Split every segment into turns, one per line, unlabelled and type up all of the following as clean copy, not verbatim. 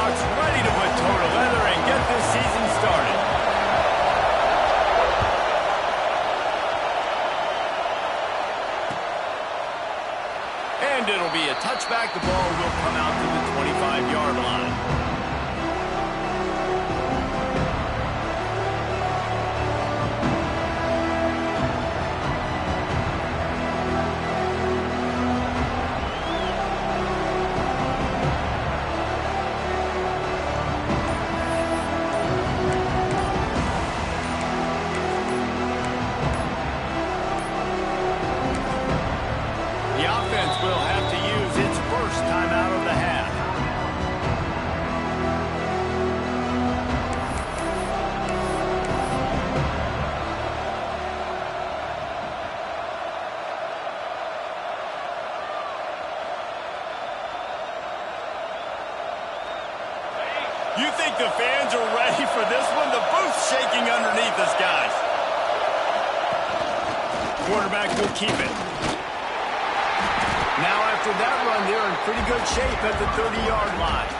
Seahawks ready to put toe to leather and get this season started. And it'll be a touchback. The ball will come out to the 25-yard line. Will have to use its first time out of the half. You think the fans are ready for this one? The booth's shaking underneath us, guys. Quarterback will keep it. Now, after that run, they're in pretty good shape at the 30-yard line.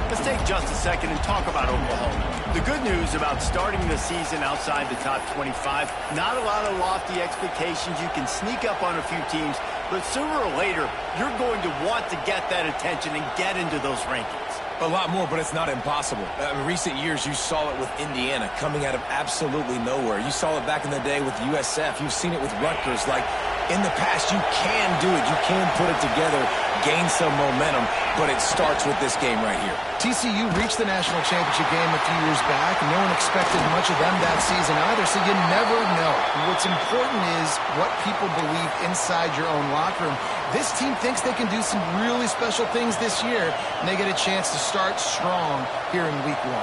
Let's take just a second and talk about Oklahoma. The good news about starting the season outside the top 25, not a lot of lofty expectations. You can sneak up on a few teams, but sooner or later, you're going to want to get that attention and get into those rankings.
A lot more, but it's not impossible. In recent years, you saw it with Indiana coming out of absolutely nowhere. You saw it back in the day with USF. You've seen it with Rutgers. Like, in the past, you can do it. You can put it together, gain some momentum, but it starts with this game right here.
TCU reached the national championship game a few years back, and no one expected much of them that season either, so you never know. What's important is what people believe inside your own locker room. This team thinks they can do some really special things this year, and they get a chance to start strong here in week 1.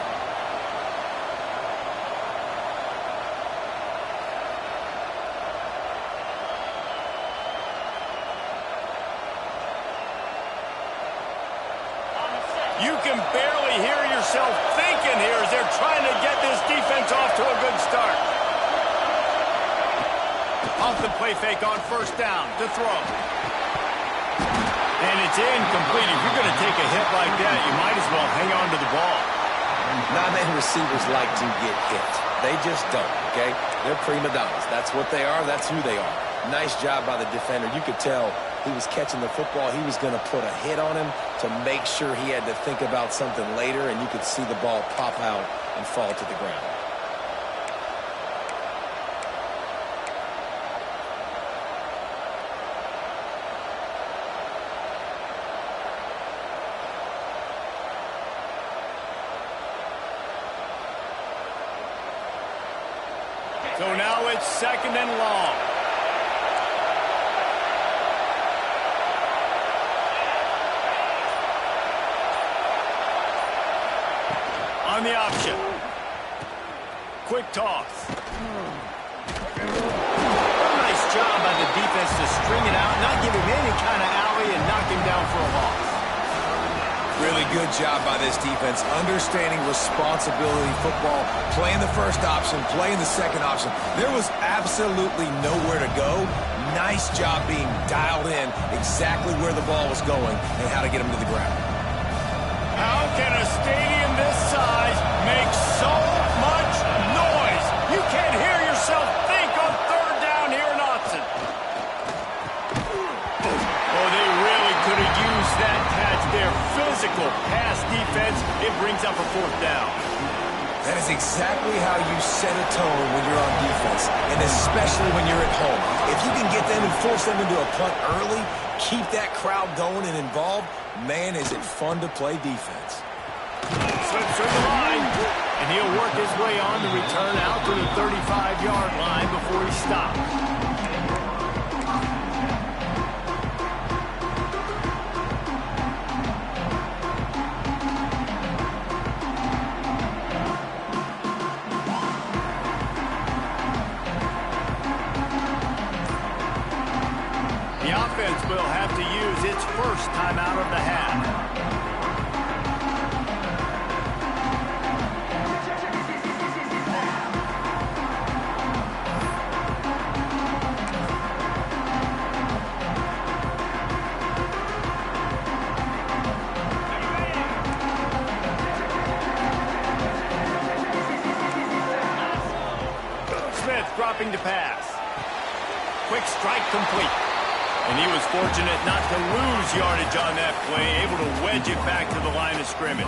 You can barely hear yourself thinking here as they're trying to get this defense off to a good start. Off the play fake on first down to throw. And it's incomplete. If you're going to take a hit like that, you might as well hang on to the ball.
Not many receivers like to get hit. They just don't, okay? They're prima donnas. That's what they are. That's who they are. Nice job by the defender. You could tell he was catching the football. He was going to put a hit on him to make sure he had to think about something later, and you could see the ball pop out and fall to the ground.
So now it's 2nd and long. On the option. Quick toss. Nice job by the defense to string it out, not give him any kind of alley, and knock him down for a loss.
Really good job by this defense, understanding responsibility football, playing the first option, playing the second option. There was absolutely nowhere to go. Nice job being dialed in exactly where the ball was going and how to get him to the ground.
How can a stadium this size make so much noise? You can't hear yourself think on 3rd down here in Austin. Oh, they really could have used that catch there. Physical pass defense. It brings up a 4th down.
That is exactly how you set a tone when you're on defense, and especially when you're at home. If you can get them and force them into a punt early, keep that crowd going and involved, man, is it fun to play defense.
Slips through the line, and he'll work his way on to return out to the 35-yard line before he stops. The offense will have to use its first time out of the half. Smith dropping to pass. Quick strike complete. And he was fortunate not to lose yardage on that play, able to wedge it back to the line of scrimmage.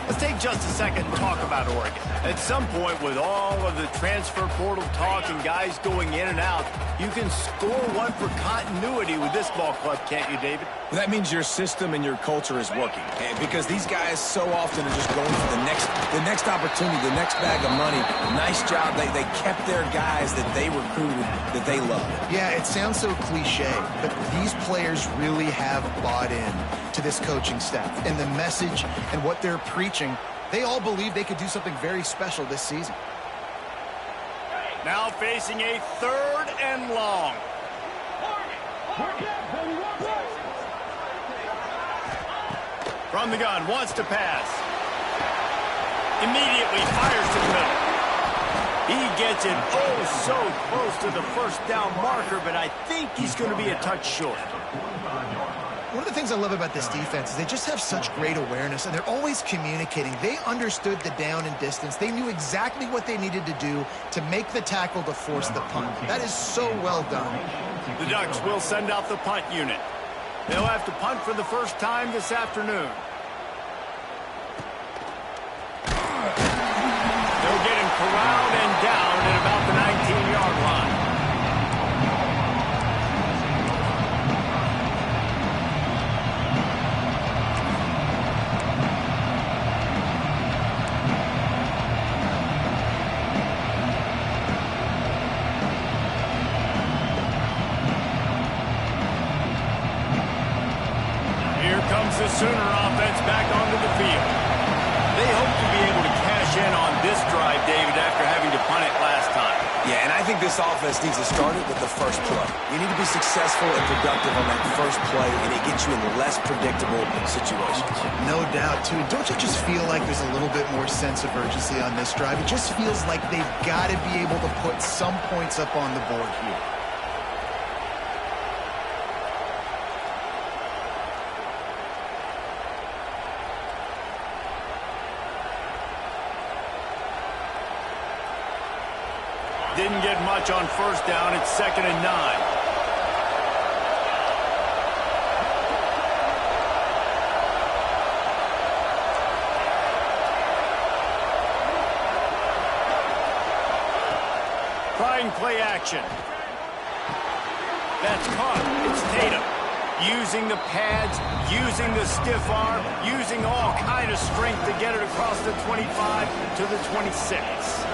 Let's take just a second and talk about Oregon. At some point, with all of the transfer portal talk and guys going in and out, you can score one for continuity with this ball club, can't you, David?
Well, that means your system and your culture is working. And because these guys so often are just going for the next opportunity, the next bag of money. Nice job. They kept their guys that they recruited, that they love.
Yeah, it sounds so cliche, but these players really have bought in to this coaching staff and the message and what they're preaching. They all believe they could do something very special this season.
Now facing a 3rd and long. From the gun, wants to pass. Immediately fires to the middle. He gets it oh so close to the first down marker, but I think he's going to be a touch short.
One of the things I love about this defense is they just have such great awareness, and they're always communicating. They understood the down and distance. They knew exactly what they needed to do to make the tackle to force the punt. That is so well done.
The Ducks will send out the punt unit. They'll have to punt for the first time this afternoon. They'll get him corralled and down at about the 19-yard line. Here comes the Sooner offense back onto the field. They hope to be able to cash in on this drive, David, after having to punt it last time.
Yeah, and I think this offense needs to start it with the first play. You need to be successful and productive on that first play, and it gets you in less predictable situations.
No doubt, too. Don't you just feel like there's a little bit more sense of urgency on this drive? It just feels like they've got to be able to put some points up on the board here.
Didn't get much on first down. It's 2nd and 9. Trying play action. That's caught. It's Tatum. Using the pads, using the stiff arm, using all kind of strength to get it across the 25 to the 26.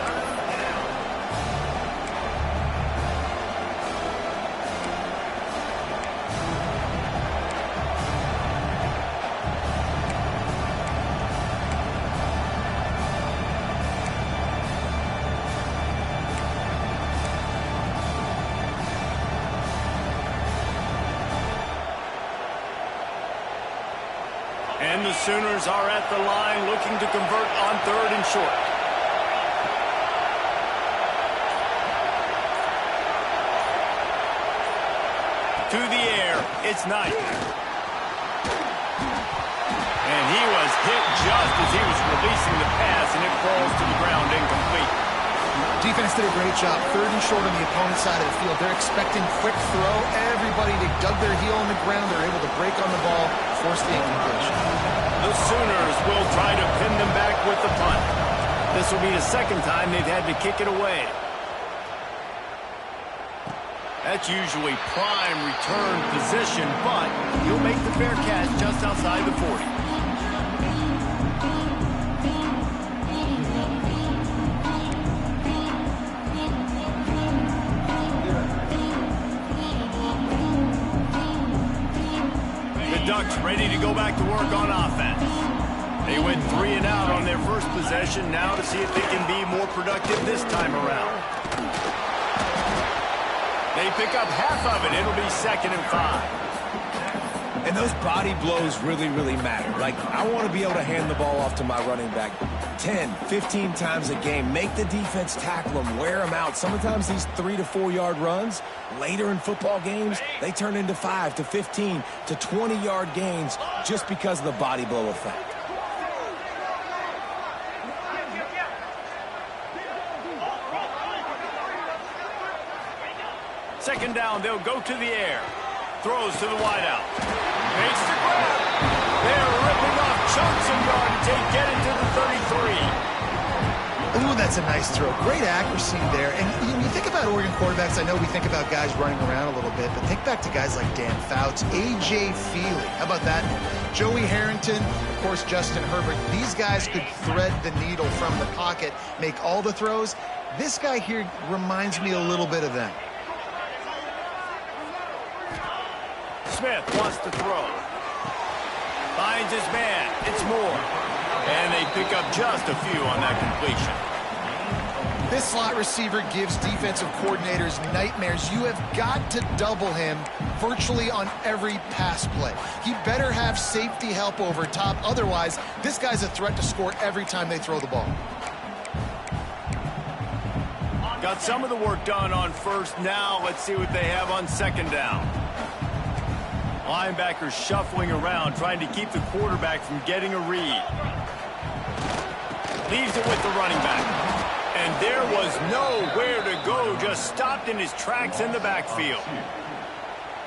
And the Sooners are at the line looking to convert on 3rd and short. To the air, it's Knight. And he was hit just as he was releasing the pass, and it falls to the ground incomplete.
Defense did a great job. 3rd and short on the opponent's side of the field. They're expecting quick throw. Everybody, they dug their heel on the ground. They're able to break on the ball, force the incompletion.
The Sooners will try to pin them back with the punt. This will be the 2nd time they've had to kick it away. That's usually prime return position, but he'll make the fair catch just outside the 40. The Ducks ready to go back to work on offense. They went 3 and out on their first possession, now to see if they can be more productive this time around. They pick up half of it. It'll be 2nd and 5.
And those body blows really, really matter. Like, I want to be able to hand the ball off to my running back 10, 15 times a game. Make the defense tackle them, wear them out. Sometimes these 3 to 4 yard runs, later in football games, they turn into 5 to 15 to 20 yard gains just because of the body blow effect.
Second down, they'll go to the air. Throws to the wideout. Makes the grab. They're ripping off chunks of yardage. They get it to the 33.
Ooh, that's a nice throw. Great accuracy there. And when you think about Oregon quarterbacks, I know we think about guys running around a little bit, but think back to guys like Dan Fouts, A.J. Feely. How about that? Joey Harrington, of course, Justin Herbert. These guys could thread the needle from the pocket, make all the throws. This guy here reminds me a little bit of them.
Smith wants to throw. Finds his man. It's Moore. And they pick up just a few on that completion.
This slot receiver gives defensive coordinators nightmares. You have got to double him virtually on every pass play. He better have safety help over top. Otherwise, this guy's a threat to score every time they throw the ball.
Got some of the work done on first. Now let's see what they have on second down. Linebackers shuffling around, trying to keep the quarterback from getting a read. Leaves it with the running back. And there was nowhere to go, just stopped in his tracks in the backfield.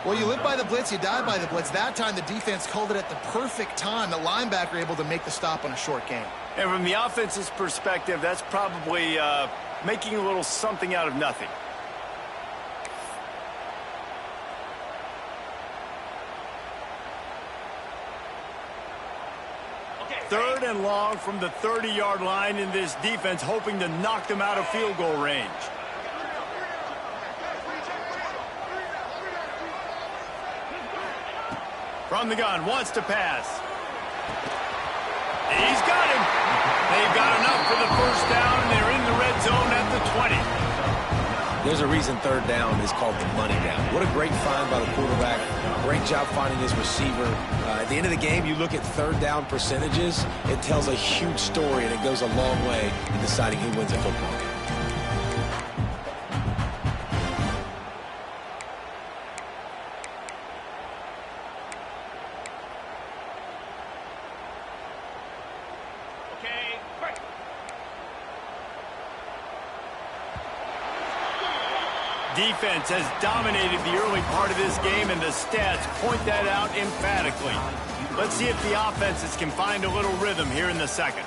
Well, you live by the blitz, you die by the blitz. That time the defense called it at the perfect time. The linebacker able to make the stop on a short gain.
And from the offense's perspective, that's probably making a little something out of nothing. Third and long from the 30-yard line in this defense, hoping to knock them out of field goal range. From the gun, wants to pass. He's got him. They've got enough for the first down, and they're in the red zone at the 20.
There's a reason third down is called the money down. What a great find by the quarterback. Great job finding his receiver. At the end of the game, you look at third down percentages. It tells a huge story, and it goes a long way in deciding who wins a football game.
Defense has dominated the early part of this game, and the stats point that out emphatically. Let's see if the offenses can find a little rhythm here in the second.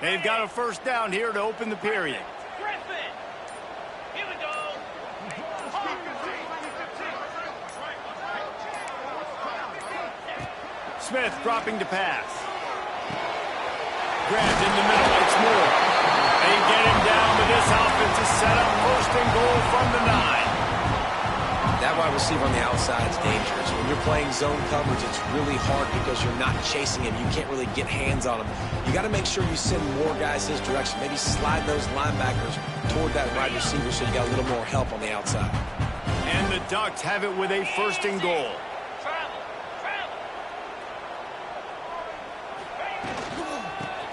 They've got a first down here to open the period.
Here we go.
Smith dropping to pass. Grabbed in the middle. It's Moore. They get him down, but this offense is set up first and goal from the 9.
That wide receiver on the outside is dangerous. When you're playing zone coverage, it's really hard because you're not chasing him. You can't really get hands on him. You got to make sure you send more guys his direction. Maybe slide those linebackers toward that wide receiver so you got a little more help on the outside.
And the Ducks have it with a first and goal.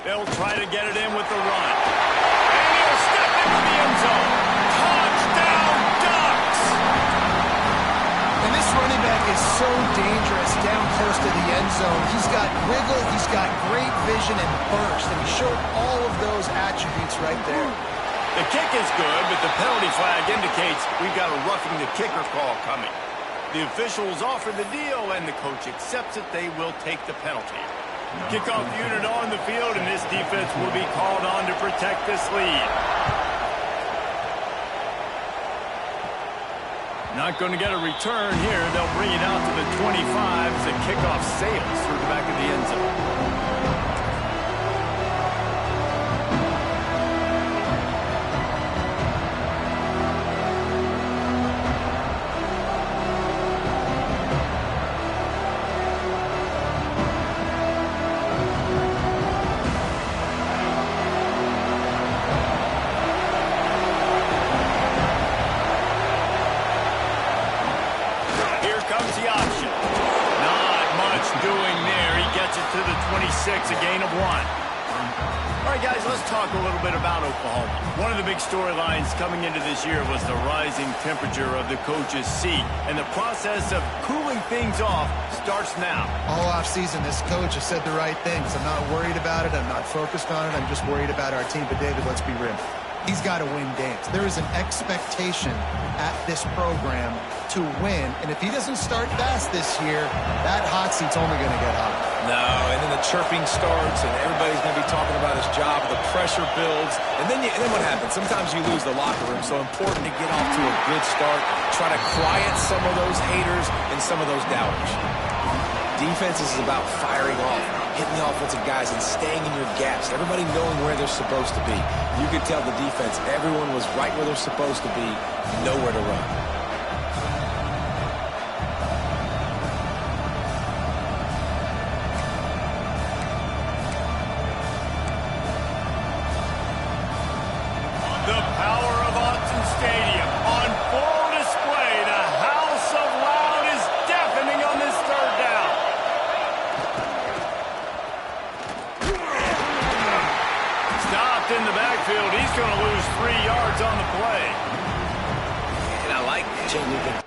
They'll try to get it in with the run. And he'll step into the end zone. Touchdown, Ducks!
And this running back is so dangerous down close to the end zone. He's got wiggle, he's got great vision and burst, and he showed all of those attributes right there.
The kick is good, but the penalty flag indicates we've got a roughing the kicker call coming. The officials offer the deal, and the coach accepts it. They will take the penalty. Kickoff unit on the field, and this defense will be called on to protect this lead. Not going to get a return here. They'll bring it out to the 25 as the kickoff sails through the back of the end zone. Doing there. He gets it to the It's a gain of 1. All right, guys, let's talk a little bit about Oklahoma. One of the big storylines coming into this year was the rising temperature of the coach's seat, and the process of cooling things off starts now.
All offseason, this coach has said the right things. I'm not worried about it. I'm not focused on it. I'm just worried about our team. But, David, let's be real. He's got to win games. There is an expectation at this program to win, and if he doesn't start fast this year, that hot seat's only going to get hot.
No, and then the chirping starts, and everybody's going to be talking about his job. The pressure builds, and then what happens? Sometimes you lose the locker room, so important to get off to a good start. Try to quiet some of those haters and some of those doubters. Defense is about firing off, hitting the offensive guys, and staying in your gaps. Everybody knowing where they're supposed to be. You could tell the defense, everyone was right where they're supposed to be, nowhere to run.
The power of Autzen Stadium on full display. The house of loud is deafening on this third down. Stopped in the backfield. He's going to lose 3 yards on the play.
And I like changing.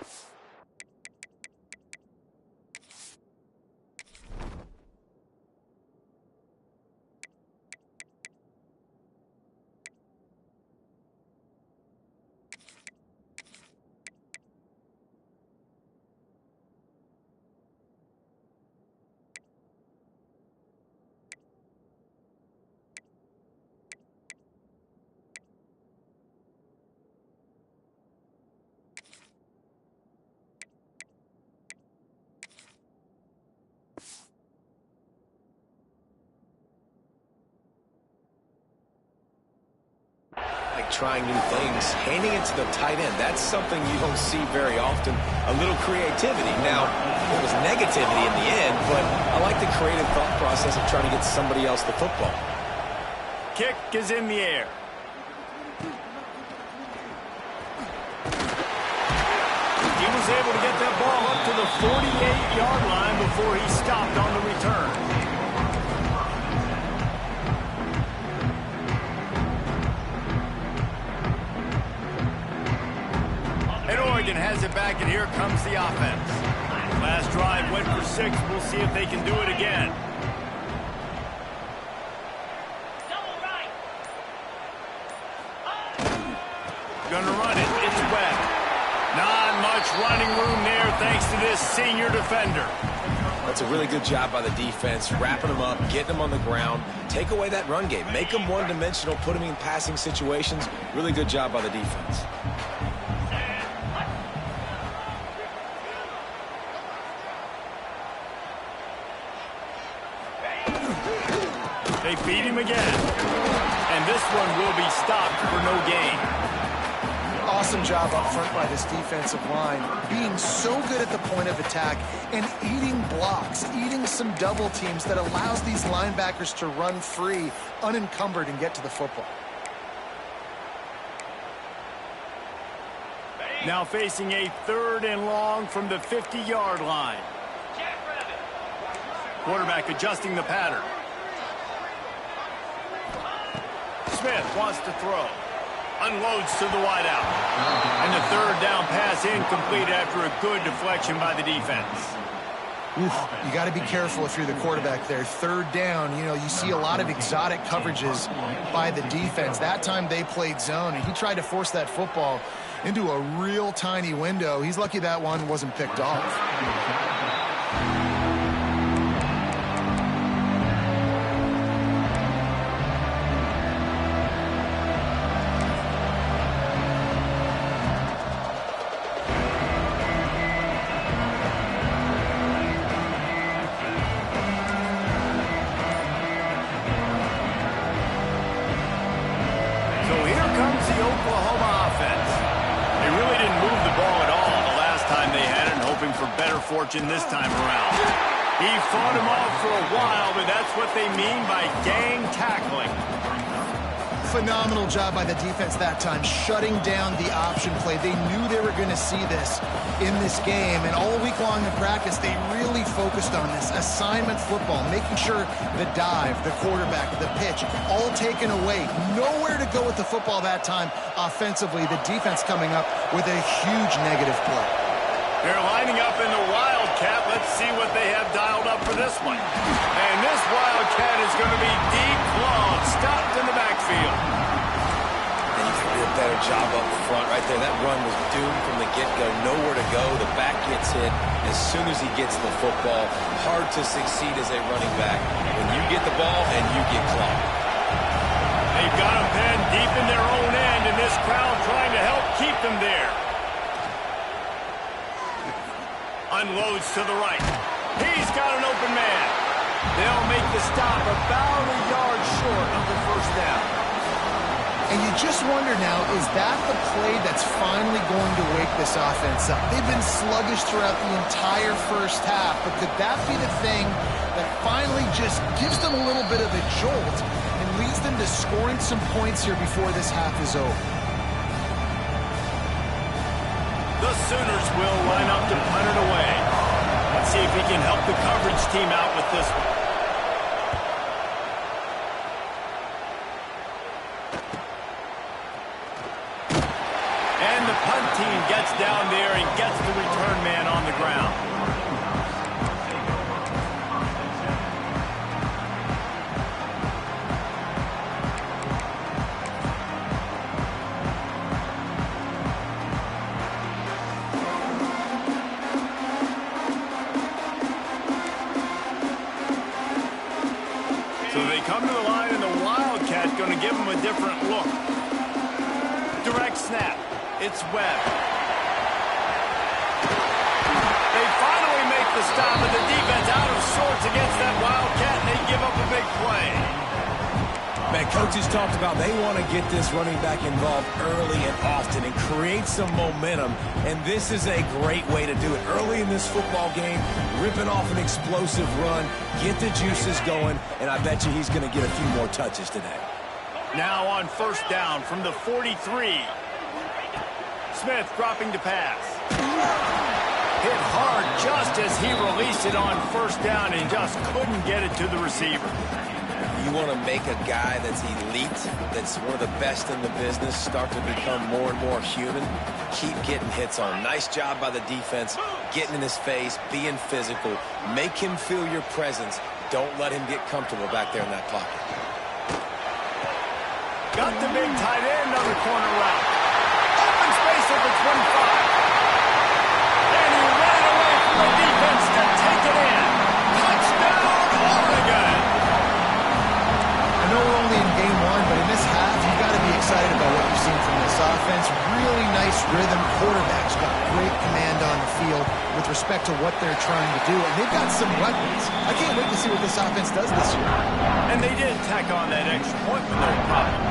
Trying new things, handing it to the tight end. That's something you don't see very often. A little creativity. Now, it was negativity in the end, but I like the creative thought process of trying to get somebody else the football.
Kick is in the air. He was able to get that ball up to the 48-yard line before he stopped on the return. Oregon has it back, and here comes the offense. Last drive went for 6. We'll see if they can do it again. Gonna run it. It's Webb. Not much running room there thanks to this senior defender.
That's a really good job by the defense, wrapping them up, getting them on the ground. Take away that run game. Make them one-dimensional, put them in passing situations. Really good job by the defense.
They beat him again. And this one will be stopped for no gain.
Awesome job up front by this defensive line, being so good at the point of attack and eating blocks, eating some double teams that allows these linebackers to run free, unencumbered, and get to the football.
Now facing a 3rd and long from the 50-yard line. Quarterback adjusting the pattern. Smith wants to throw. Unloads to the wideout. And the 3rd down pass incomplete after a good deflection by the defense.
Oof, you got to be careful if you're the quarterback there. 3rd down, you see a lot of exotic coverages by the defense. That time they played zone, and he tried to force that football into a real tiny window. He's lucky that one wasn't picked off.
Fortune this time around. He fought him off for a while, but that's what they mean by gang tackling.
Phenomenal job by the defense that time, shutting down the option play. They knew they were going to see this in this game, and all week long in practice, they really focused on this assignment football, making sure the dive, the quarterback, the pitch, all taken away. Nowhere to go with the football that time offensively. The defense coming up with a huge negative play.
They're lining up in the Wildcat. Let's see what they have dialed up for this one. And this Wildcat is going to be deep long, stopped in the backfield.
And you can do a better job up front right there. That run was doomed from the get-go. Nowhere to go. The back gets hit as soon as he gets the football. Hard to succeed as a running back when you get the ball and you get clogged.
They've got him pinned deep in their own end, and this crowd trying to help keep them there. Unloads to the right. He's got an open man. They'll make the stop about a yard short of the first down.
And you just wonder now, is that the play that's finally going to wake this offense up? They've been sluggish throughout the entire first half, but could that be the thing that finally just gives them a little bit of a jolt and leads them to scoring some points here before this half is over?
The Sooners will line up to punt it away. Let's see if he can help the coverage team out with this one. And the punt team gets down there and gets the return man on the ground. So they come to the line, and the Wildcat going to give them a different look. Direct snap. It's Webb. They finally make the stop, and the defense out of sorts against that Wildcat, and they give up a big play.
Man, coaches talked about they want to get this running back involved early and often and create some momentum, and this is a great way to do it. Early in this football game, ripping off an explosive run, get the juices going, and I bet you he's going to get a few more touches today.
Now on first down from the 43. Smith dropping to pass. Hit hard just as he released it on first down and just couldn't get it to the receiver.
You want to make a guy that's elite, that's one of the best in the business, start to become more and more human, keep getting hits on. Nice job by the defense, getting in his face, being physical. Make him feel your presence. Don't let him get comfortable back there in that pocket.
Got the big tight end on the corner route. Open space at the 25. And he ran away from the defense to take it in. Touchdown, Oregon!
I know we're only in game one, but in this half, you've got to be excited about what you've seen from this offense. Really nice rhythm. Quarterback's got great command on the field with respect to what they're trying to do. And they've got some weapons. I can't wait to see what this offense does this year.
And they did tack on that extra point with no problem.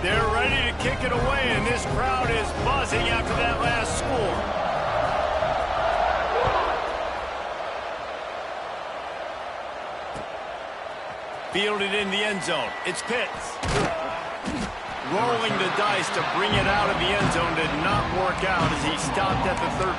They're ready to kick it away, and this crowd is buzzing after that last score. Fielded in the end zone. It's Pitts. Rolling the dice to bring it out of the end zone did not work out as he stopped at the 13.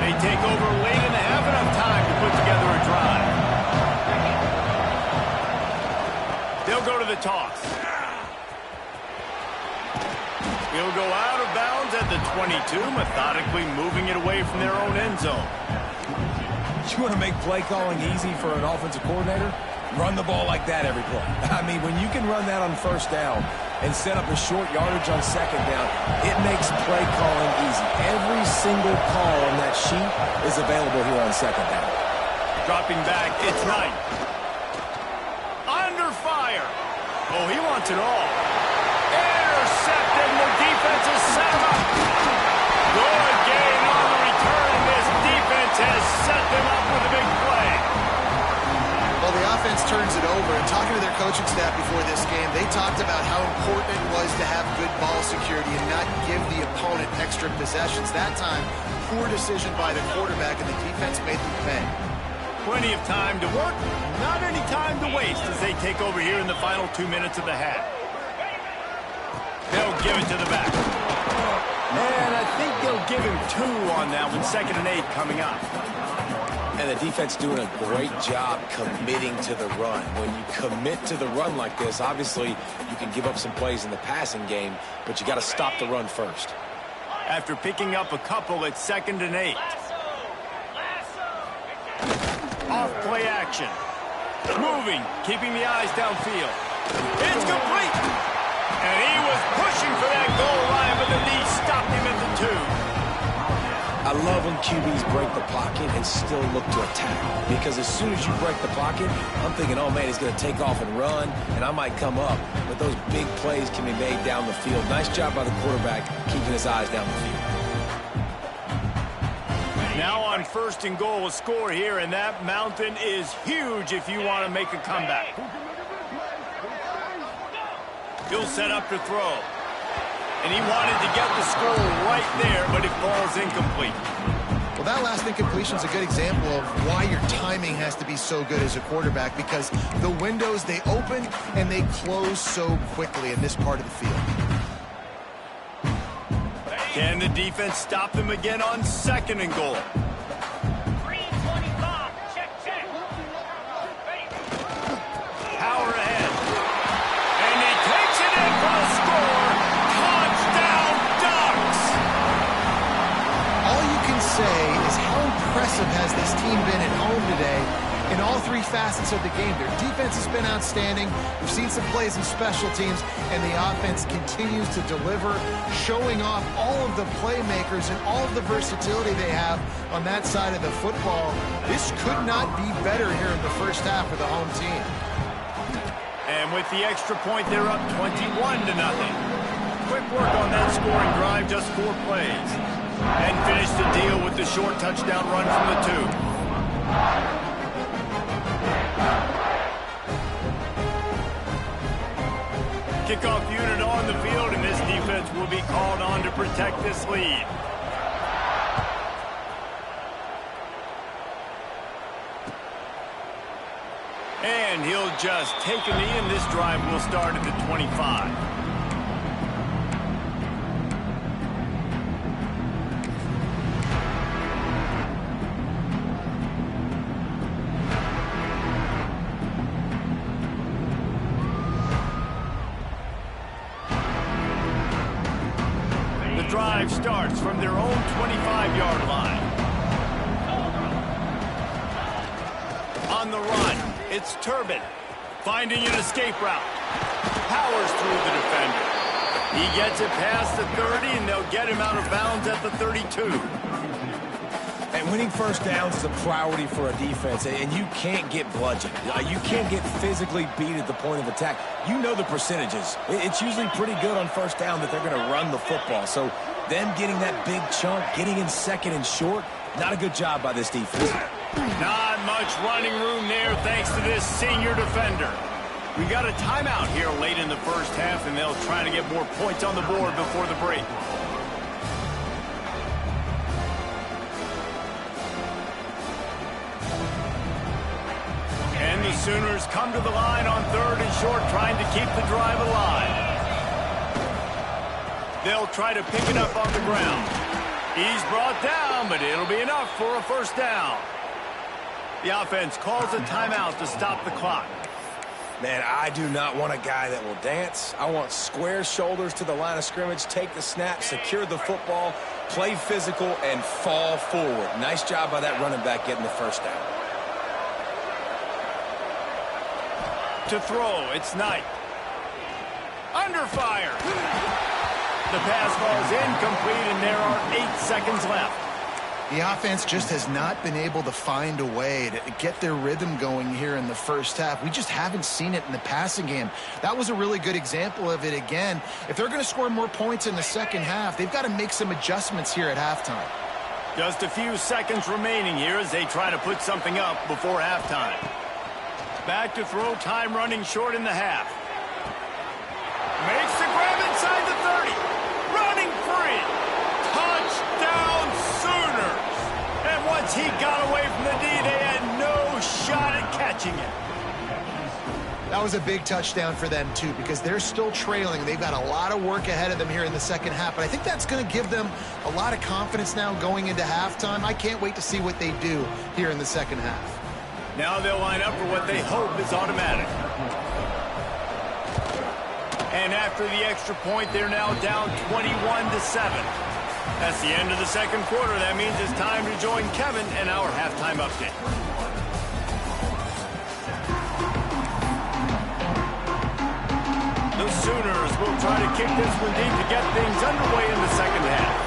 They take over late and have enough time to put together a drive. They'll go to the toss. He'll go out of bounds at the 22, methodically moving it away from their own end zone.
You want to make play calling easy for an offensive coordinator? Run the ball like that every play. I mean, when you can run that on first down and set up a short yardage on second down, it makes play calling easy. Every single call on that sheet is available here on second down.
Dropping back, it's Knight. Under fire. Oh, he wants it all. Intercepted, and the defense has set him up. Good gain on the return, and this defense has set them up with a big play.
Well, the offense defense turns it over, and talking to their coaching staff before this game, they talked about how important it was to have good ball security and not give the opponent extra possessions. That time, poor decision by the quarterback, and the defense made them pay.
Plenty of time to work, not any time to waste as they take over here in the final 2 minutes of the half. They'll give it to the back. And I think they'll give him 2 on that one, 2nd and 8 coming up.
And the defense doing a great job committing to the run. When you commit to the run like this, obviously you can give up some plays in the passing game, but you got to stop the run first.
After picking up a couple, it's 2nd and 8. Off play action. Moving, keeping the eyes downfield. It's complete. And he was pushing for that goal line, but the knee stopped him at the 2.
I love when QBs break the pocket and still look to attack. Because as soon as you break the pocket, I'm thinking, oh man, he's going to take off and run, and I might come up. But those big plays can be made down the field. Nice job by the quarterback keeping his eyes down the field.
Now on 1st and goal, a score here, and that mountain is huge if you want to make a comeback. He'll set up to throw. And he wanted to get the score right there, but it falls incomplete.
Well, that last incompletion is a good example of why your timing has to be so good as a quarterback, because the windows, they open and they close so quickly in this part of the field.
Can the defense stop them again on 2nd and goal? Power ahead. And he takes it in for the score. Touchdown, Ducks!
All you can say is how impressive has this team been at home today in all 3 facets of the game. Their defense has been outstanding. We've seen some plays in special teams, and the offense continues to deliver, showing off all of the playmakers and all of the versatility they have on that side of the football. This could not be better here in the first half for the home team.
And with the extra point, they're up 21-0. Quick work on that scoring drive, just 4 plays. And finish the deal with the short touchdown run from the 2. Kickoff unit on the field, and this defense will be called on to protect this lead. And he'll just take a knee, and this drive will start at the 25. Drive starts from their own 25-yard line. On the run, it's Turbin, finding an escape route. Powers through the defender. He gets it past the 30, and they'll get him out of bounds at the 32.
And winning first downs is a priority for a defense, and you can't get bludgeoned. You can't get physically beat at the point of attack. You know the percentages. It's usually pretty good on first down that they're going to run the football. So them getting that big chunk, getting in 2nd and short, not a good job by this defense.
Not much running room there thanks to this senior defender. We got a timeout here late in the first half, and they'll try to get more points on the board before the break. And the Sooners come to the line on 3rd and short, trying to keep the drive alive. They'll try to pick it up on the ground. He's brought down, but it'll be enough for a first down. The offense calls a timeout to stop the clock.
Man, I do not want a guy that will dance. I want square shoulders to the line of scrimmage, take the snap, secure the football, play physical, and fall forward. Nice job by that running back getting the first down.
To throw, it's Knight. Under fire. The pass falls incomplete, and there are 8 seconds left.
The offense just has not been able to find a way to get their rhythm going here in the first half. We just haven't seen it in the passing game. That was a really good example of it again. If they're going to score more points in the second half, they've got to make some adjustments here at halftime.
Just a few seconds remaining here as they try to put something up before halftime. Back to throw, time running short in the half. Makes the grab inside the 30. Running free. Touchdown Sooners. And once he got away from the D, they had no shot at catching it.
That was a big touchdown for them, too, because they're still trailing. They've got a lot of work ahead of them here in the second half, but I think that's going to give them a lot of confidence now going into halftime. I can't wait to see what they do here in the second half.
Now they'll line up for what they hope is automatic. And after the extra point, they're now down 21-7. That's the end of the second quarter. That means it's time to join Kevin in our halftime update. The Sooners will try to kick this one deep to get things underway in the second half.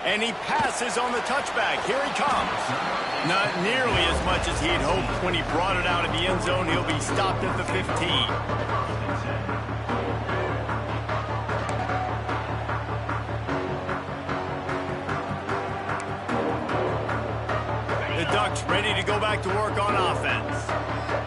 And he passes on the touchback. Here he comes. Not nearly as much as he'd hoped when he brought it out of the end zone. He'll be stopped at the 15. The Ducks ready to go back to work on offense.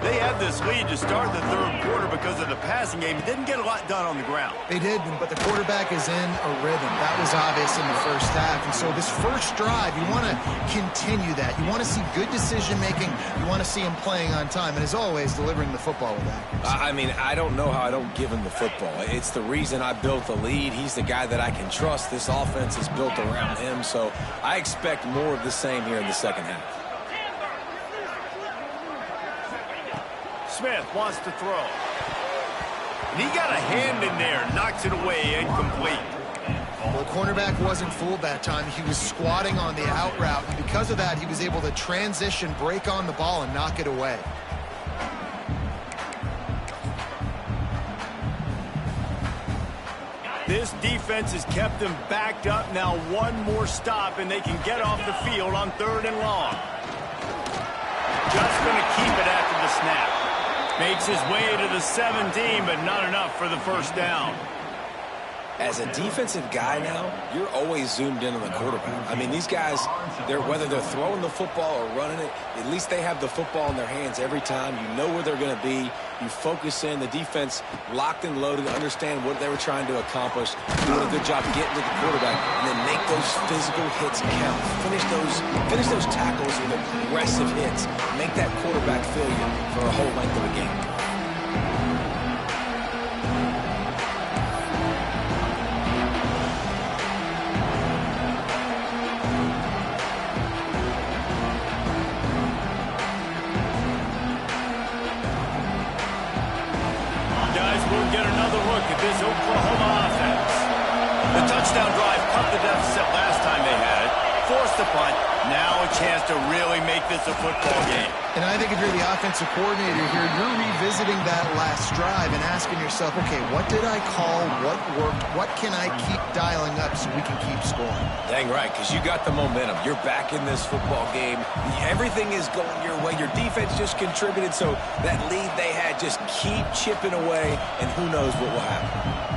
They had this lead to start the third quarter because of the passing game. It didn't get a lot done on the ground.
They did, but the quarterback is in a rhythm. That was obvious in the first half. And so this first drive, you want to continue that. You want to see good decision-making. You want to see him playing on time. And as always, delivering the football with accuracy.
I mean, I don't know how I don't give him the football. It's the reason I built the lead. He's the guy that I can trust. This offense is built around him. So I expect more of the same here in the second half.
Smith wants to throw. And he got a hand in there, knocks it away, incomplete.
Well, the cornerback wasn't fooled that time. He was squatting on the out route, and because of that, he was able to transition, break on the ball, and knock it away.
This defense has kept them backed up. Now one more stop, and they can get off the field on 3rd and long. Just going to keep it after the snap. Makes his way to the 17, but not enough for the first down.
As a defensive guy now, you're always zoomed in on the quarterback. I mean, these guys, whether they're throwing the football or running it, at least they have the football in their hands every time. You know where they're going to be. You focus in. The defense locked and loaded, understand what they were trying to accomplish, doing a good job getting to the quarterback, and then make those physical hits count. Finish those tackles with aggressive hits. Make that quarterback feel you for a whole length of a game.
Get another look at this Oklahoma offense. The touchdown drive cut the deficit last time they had it. Forced the punt. Now a chance to really make this a football game.
And I think if you're the offensive coordinator here, you're revisiting that last drive and asking yourself, okay, what did I call? What worked? What can I keep dialing up so we can keep scoring?
Dang right, because you got the momentum. You're back in this football game. Everything is going your way. Your defense just contributed, so that lead they had, just keep chipping away, and who knows what will happen.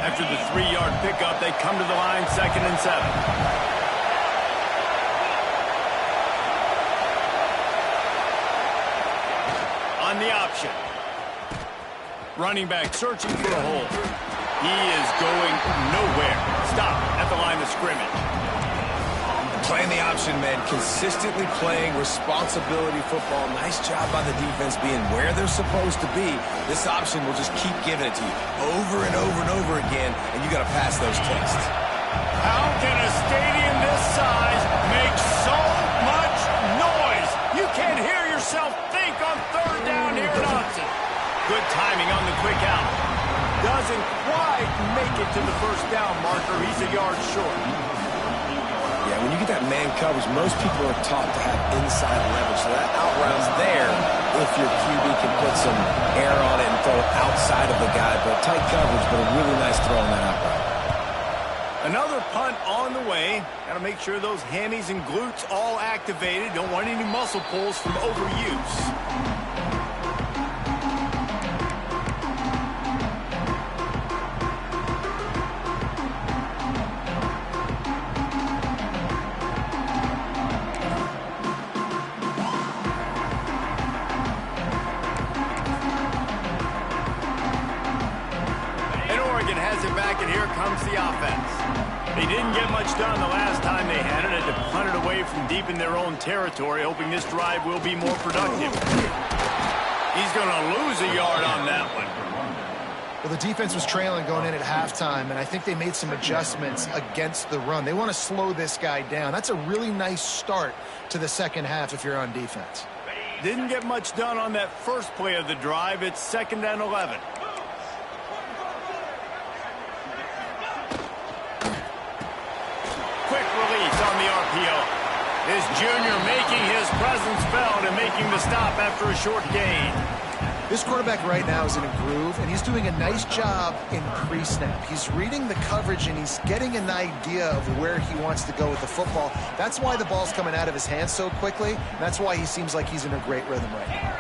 After the 3-yard pickup, they come to the line, 2nd and 7. On the option. Running back searching for a hole. He is going nowhere. Stop at the line of scrimmage.
Playing the option, man. Consistently playing responsibility football. Nice job by the defense being where they're supposed to be. This option will just keep giving it to you over and over and over again, and you got to pass those tests.
How can a stadium this size make so much noise? You can't hear yourself think on 3rd down here at Austin. Good timing on the quick out. Doesn't quite make it to the 1st down marker. He's a yard short.
Yeah, when you get that man coverage, most people are taught to have inside leverage. So that out routes there, if your QB can put some air on it and throw it outside of the guy. But tight coverage, but a really nice throw on that out route.
Another punt on the way. Got to make sure those hammies and glutes all activated. Don't want any muscle pulls from overuse. it back, and here comes the offense. They didn't get much done the last time they had it. Had to punt it away from deep in their own territory, hoping this drive will be more productive. He's going to lose a yard on that one.
Well, the defense was trailing going in at halftime, and I think they made some adjustments against the run. They want to slow this guy down. That's a really nice start to the second half if you're on defense.
Didn't get much done on that first play of the drive. It's 2nd and 11. Quick release on the RPO. His junior making his presence felt and making the stop after a short gain.
This quarterback right now is in a groove, and he's doing a nice job in pre-snap. He's reading the coverage, and he's getting an idea of where he wants to go with the football. That's why the ball's coming out of his hands so quickly, and that's why he seems like he's in a great rhythm right now.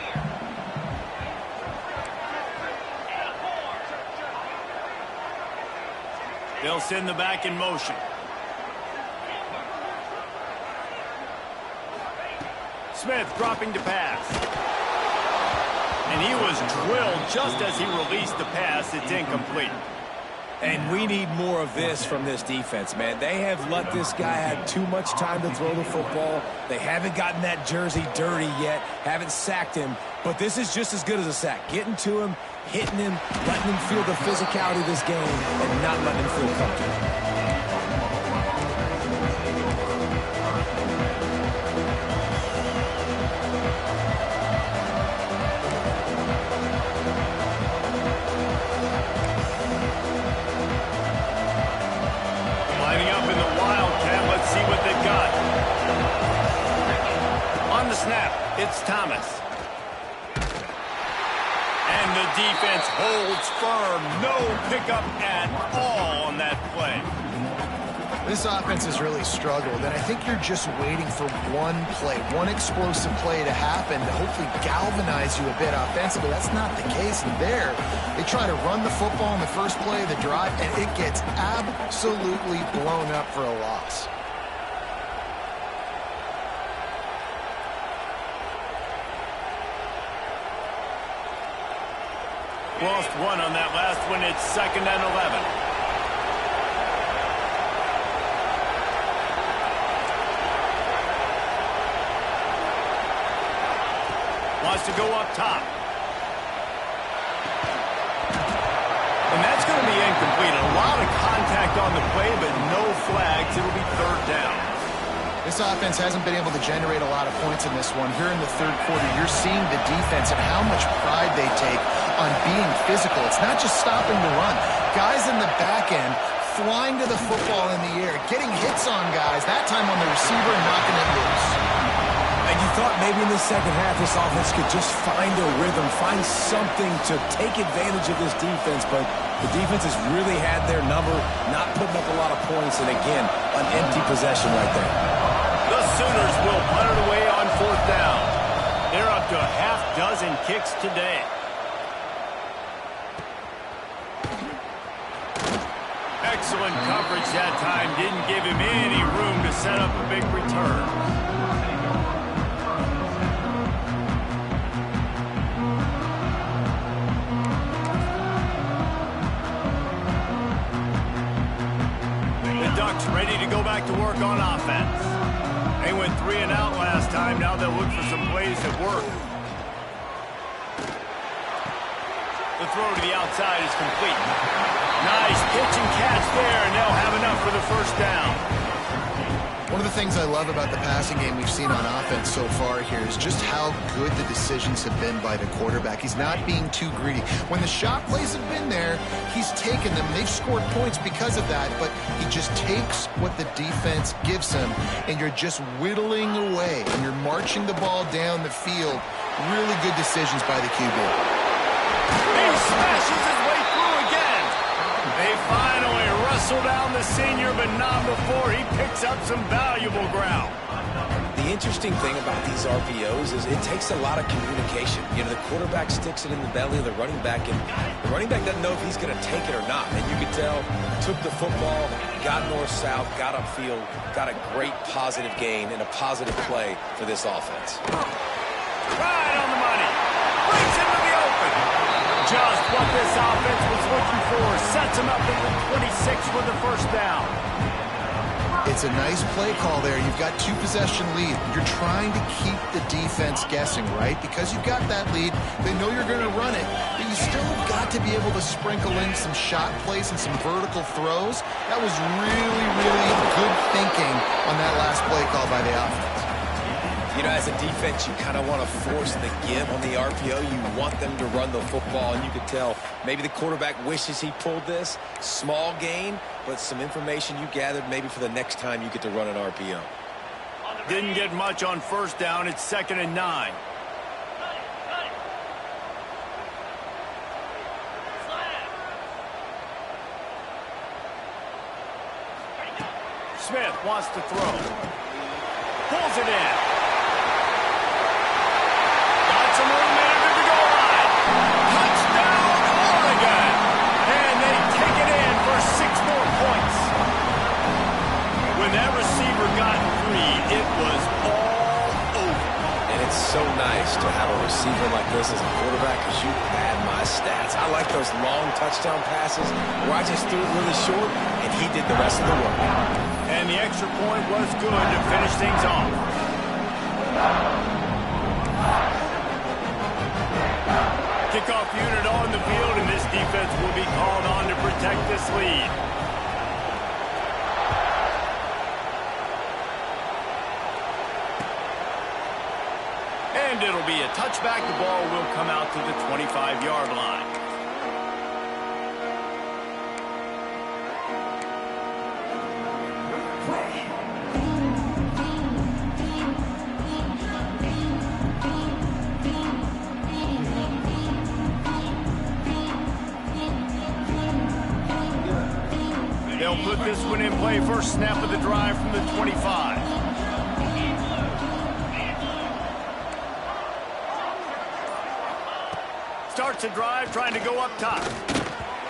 They'll send the back in motion. Smith dropping to pass. And he was drilled just as he released the pass. It's incomplete.
And we need more of this from this defense, man. They have let this guy have too much time to throw the football. They haven't gotten that jersey dirty yet, haven't sacked him. But this is just as good as a sack. Getting to him, hitting him, letting him feel the physicality of this game, and not letting him feel comfortable.
It's Thomas. And the defense holds firm. No pickup at all on that play.
This offense has really struggled, and I think you're just waiting for one play, one explosive play to happen to hopefully galvanize you a bit offensively. That's not the case there. They try to run the football in the first play of the drive, and it gets absolutely blown up for a loss.
Lost one on that last one. It's 2nd and 11. Wants to go up top. And that's going to be incomplete. A lot of contact on the play, but no flags. It'll be 3rd down.
This offense hasn't been able to generate a lot of points in this one. Here in the third quarter, you're seeing the defense and how much pride they take on being physical. It's not just stopping the run. Guys in the back end flying to the football in the air, getting hits on guys, that time on the receiver and knocking it loose.
And you thought maybe in the second half this offense could just find a rhythm, find something to take advantage of this defense, but the defense has really had their number, not putting up a lot of points, and again, an empty possession right there.
The Sooners will punt it away on 4th down. They're up to a half-dozen kicks today. Excellent coverage that time. Didn't give him any room to set up a big return. The Ducks ready to go back to work on offense. They went 3 and out last time. Now they'll look for some plays that work. The throw to the outside is complete. Nice pitch and catch there, and they'll have enough for the 1st down.
One of the things I love about the passing game we've seen on offense so far here is just how good the decisions have been by the quarterback. He's not being too greedy. When the shot plays have been there, he's taken them. They've scored points because of that, but he just takes what the defense gives him, and you're just whittling away, and you're marching the ball down the field. Really good decisions by the QB.
He smashes his way through again. They finally wrestle down the senior, but not before he picks up some valuable ground.
The interesting thing about these RPOs is it takes a lot of communication. You know, the quarterback sticks it in the belly of the running back, and the running back doesn't know if he's going to take it or not. And you can tell, took the football, got north-south, got upfield, got a great positive gain and a positive play for this offense.
Right on the money. Brings into the open. Just what this offense was looking for. Sets Sets him up at the 26 with the first down.
It's a nice play call there. You've got 2-possession lead. You're trying to keep the defense guessing, right? Because you've got that lead, they know you're going to run it, but you still have got to be able to sprinkle in some shot plays and some vertical throws. That was really, really good thinking on that last play call by the offense.
You know, as a defense, you kind of want to force the give on the RPO. You want them to run the football, and you could tell maybe the quarterback wishes he pulled this. Small gain, but some information you gathered maybe for the next time you get to run an RPO.
Didn't get much on first down. It's 2nd and 9. Smith wants to throw. Pulls it in. Some room into the goal line. Touchdown, Oregon. And they take it in for 6 more points. When that receiver got free, it was all over.
And it's so nice to have a receiver like this as a quarterback because you pad my stats. I like those long touchdown passes where I just threw it really short and he did the rest of the work.
And the extra point was good to finish things off. Kickoff unit on the field, and this defense will be called on to protect this lead. And it'll be a touchback. The ball will come out to the 25-yard line. They'll put this one in play. First snap of the drive from the 25. Starts a drive trying to go up top.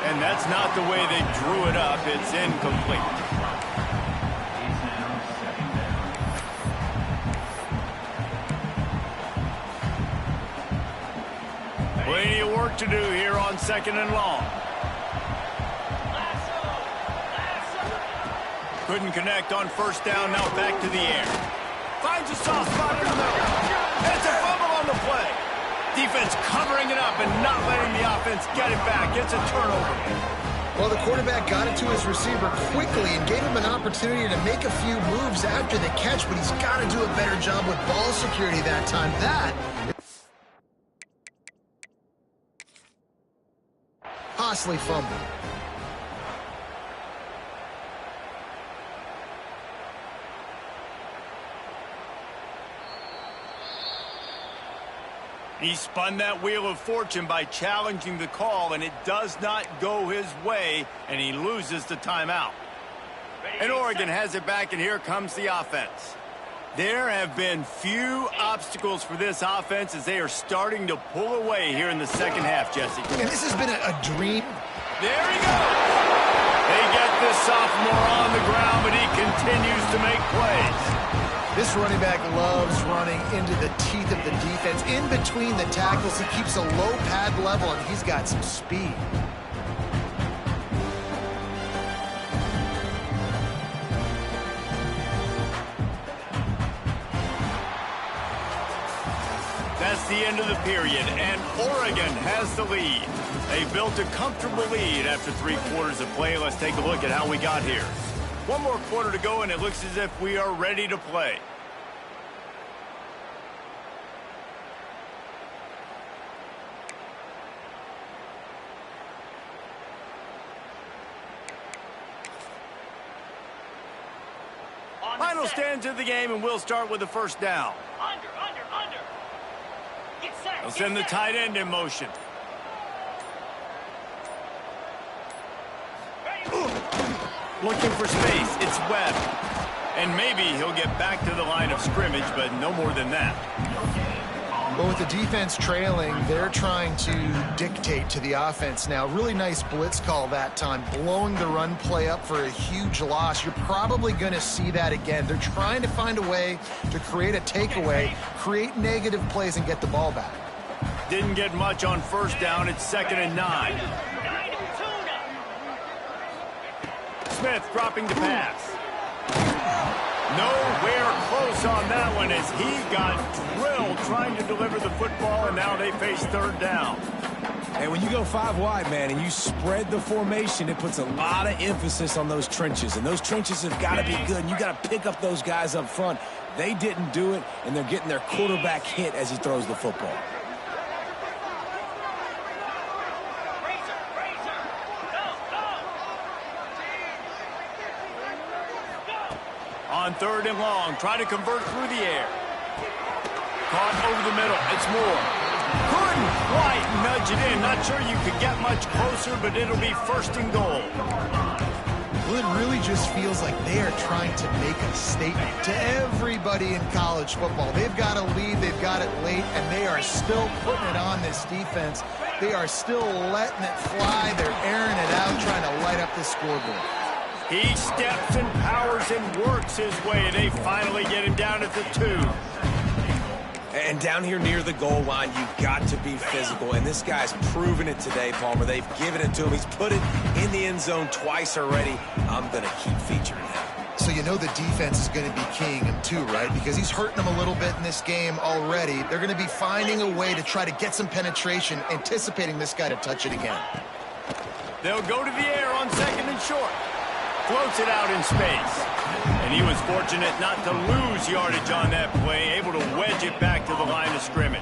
And that's not the way they drew it up. It's incomplete. Plenty of work to do here on 2nd and long. Couldn't connect on first down, now back to the air. Finds a soft spot in the middle. And it's a fumble on the play. Defense covering it up and not letting the offense get it back. It's a turnover.
Well, the quarterback got it to his receiver quickly and gave him an opportunity to make a few moves after the catch, but he's got to do a better job with ball security that time. That costly fumble.
He spun that wheel of fortune by challenging the call, and it does not go his way, and he loses the timeout. And Oregon has it back, and here comes the offense. There have been few obstacles for this offense as they are starting to pull away here in the second half, Jesse.
And this has been a dream.
There he goes. They get this sophomore on the ground, but he continues to make plays.
This running back loves running into the teeth of the defense. In between the tackles, he keeps a low pad level, and he's got some speed.
That's the end of the period, and Oregon has the lead. They built a comfortable lead after 3 quarters of play. Let's take a look at how we got here. 1 more quarter to go, and it looks as if we are ready to play. Final stands of the game, and we'll start with the first down.
Under. Get set.
They'll send the tight end in motion. Looking for space. It's Webb. And maybe he'll get back to the line of scrimmage, but no more than that.
Well, with the defense trailing, they're trying to dictate to the offense now. Really nice blitz call that time, blowing the run play up for a huge loss. You're probably going to see that again. They're trying to find a way to create a takeaway, create negative plays, and get the ball back.
Didn't get much on first down. It's 2nd and 9. Smith dropping the pass. Nowhere close on that one as he got drilled trying to deliver the football, and now they face third down.
And when you go 5 wide, man, and you spread the formation, it puts a lot of emphasis on those trenches. And those trenches have got to be good. And you got to pick up those guys up front. They didn't do it, and they're getting their quarterback hit as he throws the football.
On third and long, try to convert through the air. Caught over the middle. It's Moore. Couldn't quite nudge it in. Not sure you could get much closer, but it'll be first and goal.
Well, it really just feels like they are trying to make a statement to everybody in college football. They've got a lead, they've got it late, and they are still putting it on this defense. They are still letting it fly. They're airing it out, trying to light up the scoreboard.
He steps and powers and works his way. They finally get him down at the 2.
And down here near the goal line, you've got to be physical. And this guy's proven it today, Palmer. They've given it to him. He's put it in the end zone twice already. I'm going to keep featuring him.
So you know the defense is going to be keying him too, right? Because he's hurting them a little bit in this game already. They're going to be finding a way to try to get some penetration, anticipating this guy to touch it again.
They'll go to the air on second and short. Floats it out in space. And he was fortunate not to lose yardage on that play, able to wedge it back to the line of scrimmage.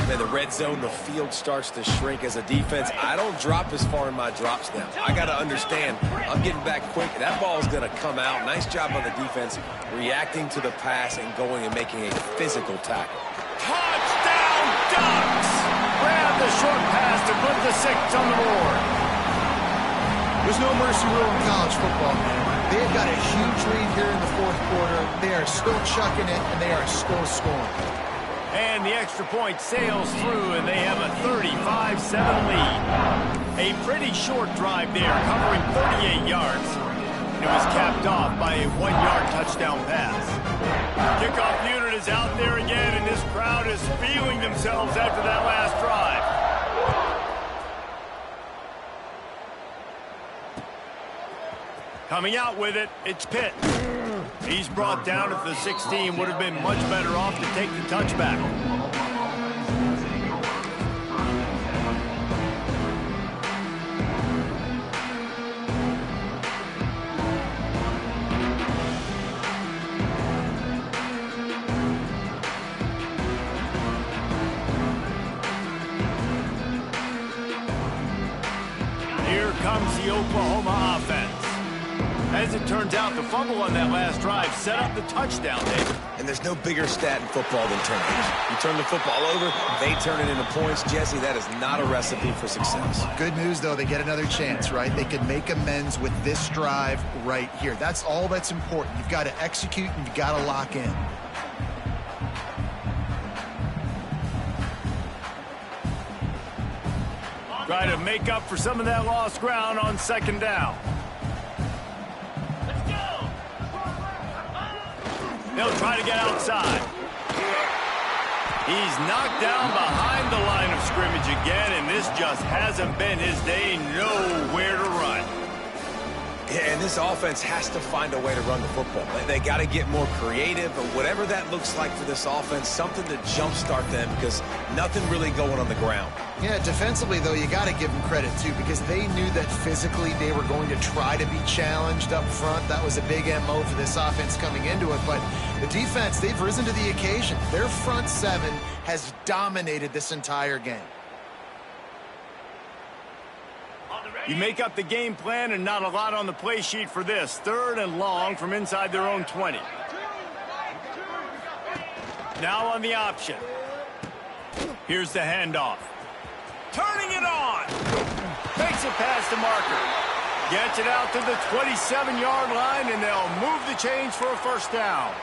In the red zone, the field starts to shrink as a defense. I don't drop as far in my drops now. I got to understand, I'm getting back quick. That ball's going to come out. Nice job on the defense reacting to the pass and going and making a physical tackle.
Touchdown, Ducks! Grab the short pass to put the 6 on the board.
There's no mercy rule in college football, man. They've got a huge lead here in the fourth quarter. They are still chucking it, and they are still scoring.
And the extra point sails through, and they have a 35-7 lead. A pretty short drive there, covering 38 yards. And it was capped off by a 1-yard touchdown pass. Kickoff unit is out there again, and this crowd is feeling themselves after that last drive. Coming out with it, it's Pitt. He's brought down at the 16. Would have been much better off to take the touchback. Here comes the Oklahoma offense. As it turns out, the fumble on that last drive set up the touchdown, David.
And there's no bigger stat in football than turnovers. You turn the football over, they turn it into points. Jesse, that is not a recipe for success.
Good news, though, they get another chance, right? They can make amends with this drive right here. That's all that's important. You've got to execute, and you've got to lock in.
Try to make up for some of that lost ground on second down. He'll try to get outside. He's knocked down behind the line of scrimmage again, and this just hasn't been his day. Nowhere to run.
Yeah, and this offense has to find a way to run the football. They got to get more creative, but whatever that looks like for this offense, something to jumpstart them because nothing really going on the ground.
Yeah, defensively, though, you got to give them credit, too, because they knew that physically they were going to try to be challenged up front. That was a big MO for this offense coming into it. But the defense, they've risen to the occasion. Their front seven has dominated this entire game.
You make up the game plan and not a lot on the play sheet for this. Third and long from inside their own 20. Now on the option. Here's the handoff. Turning it on. Makes it past the marker. Gets it out to the 27-yard line, and they'll move the chains for a first down.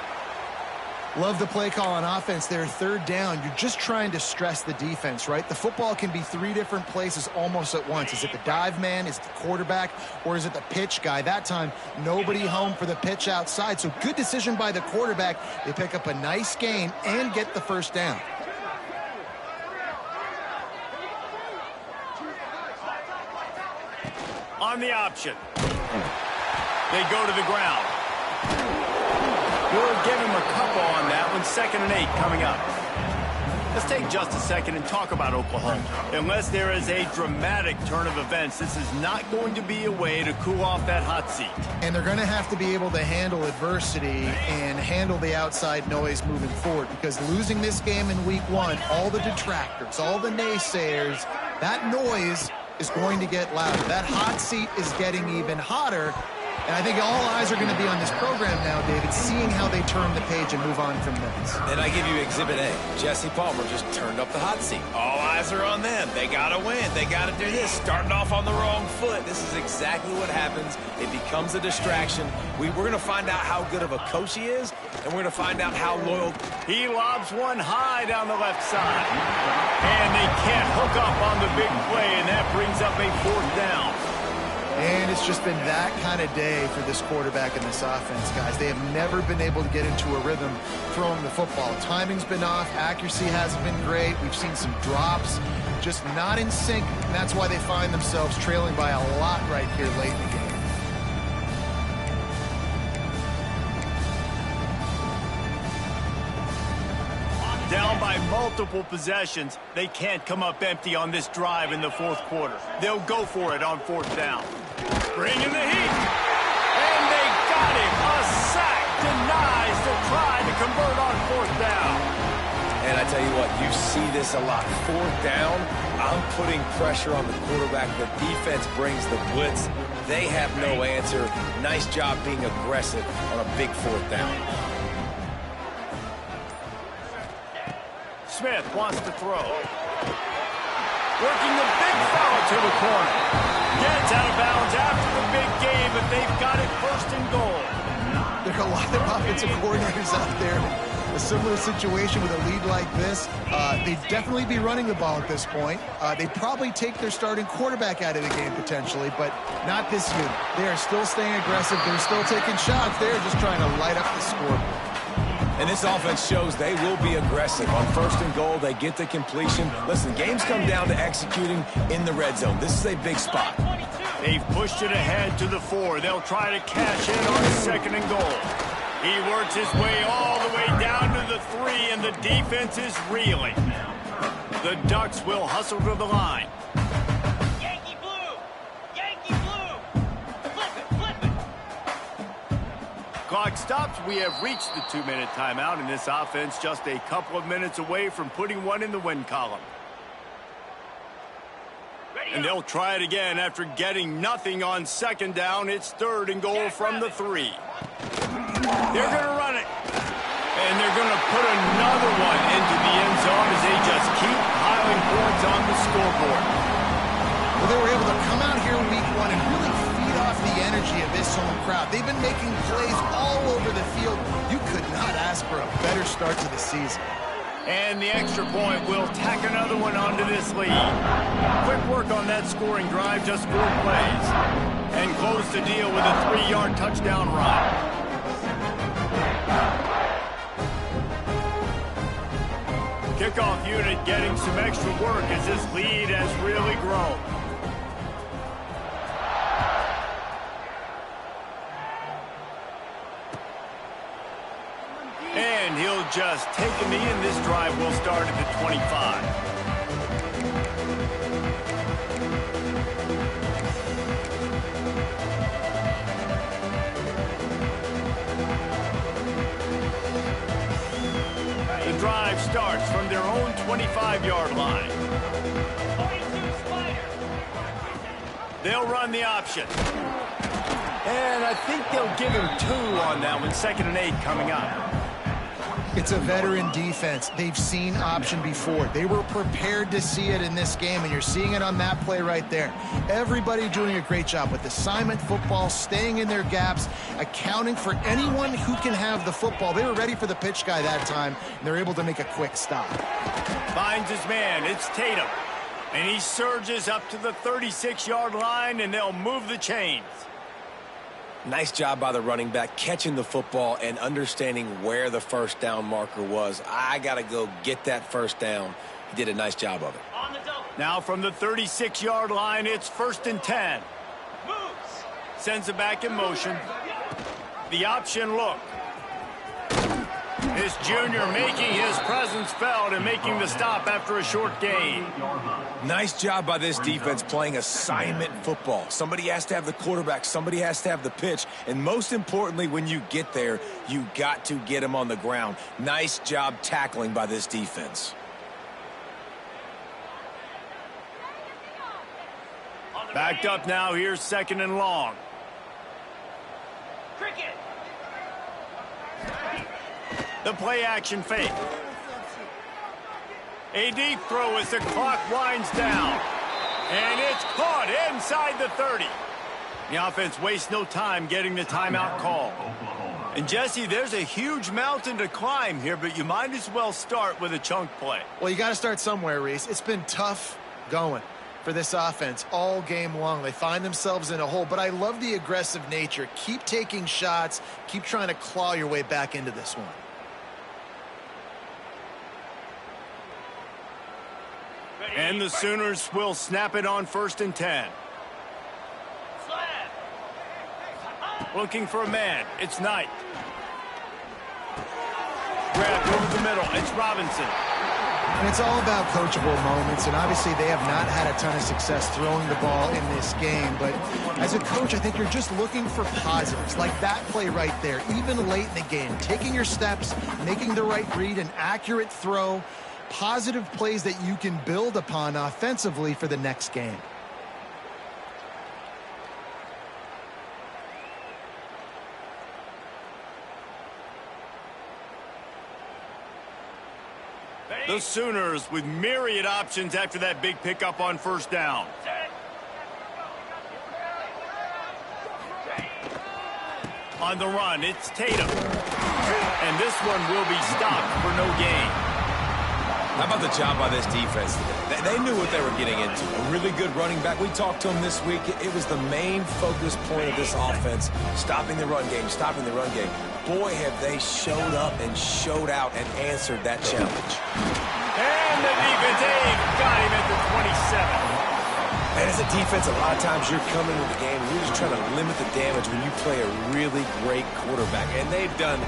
Love the play call on offense there. Third down, you're just trying to stress the defense, right? The football can be 3 different places almost at once. Is it the dive man? Is it the quarterback? Or is it the pitch guy? That time, nobody home for the pitch outside. So good decision by the quarterback. They pick up a nice gain and get the first down.
On the option. They go to the ground. We'll give him a couple on that one. 2nd and 8 coming up. Let's take just a second and talk about Oklahoma. Unless there is a dramatic turn of events, this is not going to be a way to cool off that hot seat.
And they're going to have to be able to handle adversity and handle the outside noise moving forward, because losing this game in week 1, all the detractors, all the naysayers, that noise is going to get louder. That hot seat is getting even hotter. And I think all eyes are going to be on this program now, David, seeing how they turn the page and move on from this.
And I give you Exhibit A. Jesse Palmer just turned up the hot seat. All eyes are on them. They got to win. They got to do this. Starting off on the wrong foot. This is exactly what happens. It becomes a distraction. We're going to find out how good of a coach he is, and we're going to find out how loyal.
He lobs one high down the left side. And they can't hook up on the big play, and that brings up a 4th down.
And it's just been that kind of day for this quarterback and this offense, guys. They have never been able to get into a rhythm throwing the football. Timing's been off. Accuracy hasn't been great. We've seen some drops, just not in sync. And that's why they find themselves trailing by a lot right here late in the game.
Down by multiple possessions, they can't come up empty on this drive in the 4th quarter. They'll go for it on 4th down. Bringing the heat. And they got him. A sack denies the try to convert on 4th down.
And I tell you what, you see this a lot. 4th down, I'm putting pressure on the quarterback. The defense brings the blitz. They have no answer. Nice job being aggressive on a big 4th down.
Smith wants to throw. Working the big foul to the corner. Gets out of bounds after the big game, but they've got it 1st and goal.
There are a lot of offensive coordinators out there. A similar situation with a lead like this. They'd definitely be running the ball at this point. They'd probably take their starting quarterback out of the game potentially, but not this unit. They are still staying aggressive. They're still taking shots. They're just trying to light up the scoreboard.
And this offense shows they will be aggressive. On 1st and goal, they get the completion. Listen, games come down to executing in the red zone. This is a big spot.
They've pushed it ahead to the 4. They'll try to cash in on 2nd and goal. He works his way all the way down to the 3, and the defense is reeling. The Ducks will hustle to the line.
Yankee blue! Yankee blue! Flip it, flip it!
Clock stops. We have reached the 2-minute timeout, and this offense just a couple of minutes away from putting one in the win column. And they'll try it again after getting nothing on 2nd down. It's 3rd and goal from the 3. They're going to run it. And they're going to put another one into the end zone as they just keep piling points on the scoreboard.
Well, they were able to come out here week 1 and really feed off the energy of this home crowd. They've been making plays all over the field. You could not ask for a better start to the season.
And the extra point will tack another one onto this lead. Quick work on that scoring drive, just 4 plays. And close the deal with a 3-yard touchdown run. Kickoff unit getting some extra work as this lead has really grown. And he'll just take a knee, and this drive will start at the 25. The drive starts from their own 25-yard line. They'll run the option. And I think they'll give him 2 on that one. 2nd and 8 coming up.
It's a veteran defense. They've seen option before. They were prepared to see it in this game, and you're seeing it on that play right there. Everybody doing a great job with assignment football, staying in their gaps, accounting for anyone who can have the football. They were ready for the pitch guy that time, and they're able to make a quick stop.
Finds his man. It's Tatum. And he surges up to the 36-yard line, and they'll move the chains.
Nice job by the running back, catching the football and understanding where the 1st down marker was. I got to go get that 1st down. He did a nice job of it.
Now from the 36-yard line, it's 1st and 10.
Moves.
Sends it back in motion. The option look. This junior making his presence felt and making the stop after a short gain.
Nice job by this defense playing assignment football. Somebody has to have the quarterback. Somebody has to have the pitch. And most importantly, when you get there, you got to get him on the ground. Nice job tackling by this defense.
Backed up now. Here's 2nd and long.
Cricket.
The play action fake. A deep throw as the clock winds down. And it's caught inside the 30. The offense wastes no time getting the timeout call. And Jesse, there's a huge mountain to climb here, but you might as well start with a chunk play.
Well, you got to start somewhere, Reese. It's been tough going for this offense all game long. They find themselves in a hole, but I love the aggressive nature. Keep taking shots. Keep trying to claw your way back into this one.
And the Sooners will snap it on 1st and 10. Looking for a man. It's Knight. Grabbed over the middle. It's Robinson.
And it's all about coachable moments, and obviously they have not had a ton of success throwing the ball in this game. But as a coach, I think you're just looking for positives, like that play right there, even late in the game. Taking your steps, making the right read, an accurate throw, positive plays that you can build upon offensively for the next game.
The Sooners with myriad options after that big pickup on 1st down. On the run, it's Tatum. And this one will be stopped for no gain.
How about the job by this defense today? They knew what they were getting into. A really good running back. We talked to him this week. It was the main focus point of this offense, stopping the run game, stopping the run game. Boy, have they showed up and showed out and answered that challenge.
And the defense got him at the 27.
And as a defense, a lot of times you're coming with the game and you're just trying to limit the damage when you play a really great quarterback. And they've done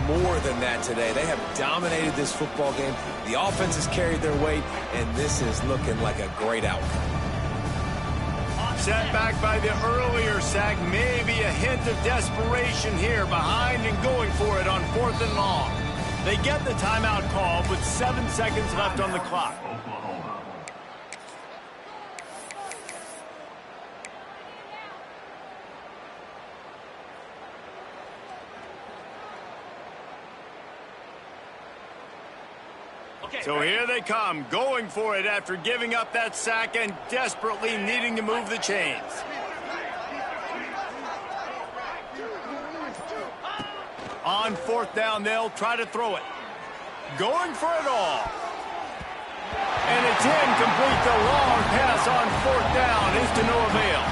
more than that today. They have dominated this football game. The offense has carried their weight, and this is looking like a great outcome.
Set back by the earlier sack. Maybe a hint of desperation here, behind and going for it on 4th and long. They get the timeout call with 7 seconds left on the clock. So here they come, going for it after giving up that sack and desperately needing to move the chains. On 4th down, they'll try to throw it. Going for it all. And it's incomplete. The long pass on 4th down is to no avail.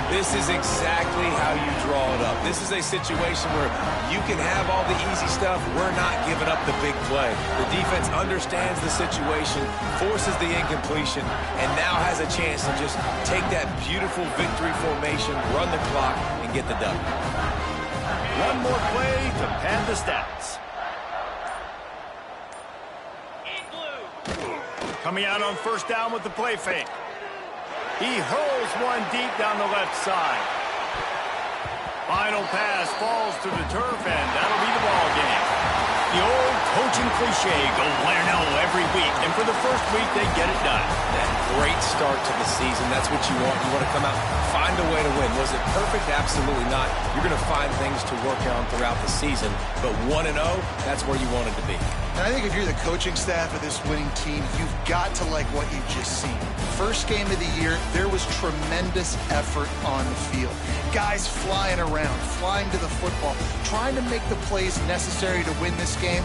This is exactly how you draw it up. This is a situation where you can have all the easy stuff. We're not giving up the big play. The defense understands the situation, forces the incompletion, and now has a chance to just take that beautiful victory formation, run the clock, and get the W.
One more play to pad the stats. Coming out on 1st down with the play fake. He hurls one deep down the left side. Final pass falls to the turf, and that'll be the ball game. The old coaching cliche, go win or no every week. And for the first week, they get it done.
That great start to the season. That's what you want. You want to come out, find a way to win. Was it perfect? Absolutely not. You're going to find things to work on throughout the season. But 1-0, that's where you wanted to be.
And I think if you're the coaching staff of this winning team, you've got to like what you've just seen. First game of the year, there was tremendous effort on the field. Guys flying around, flying to the football, trying to make the plays necessary to win this game.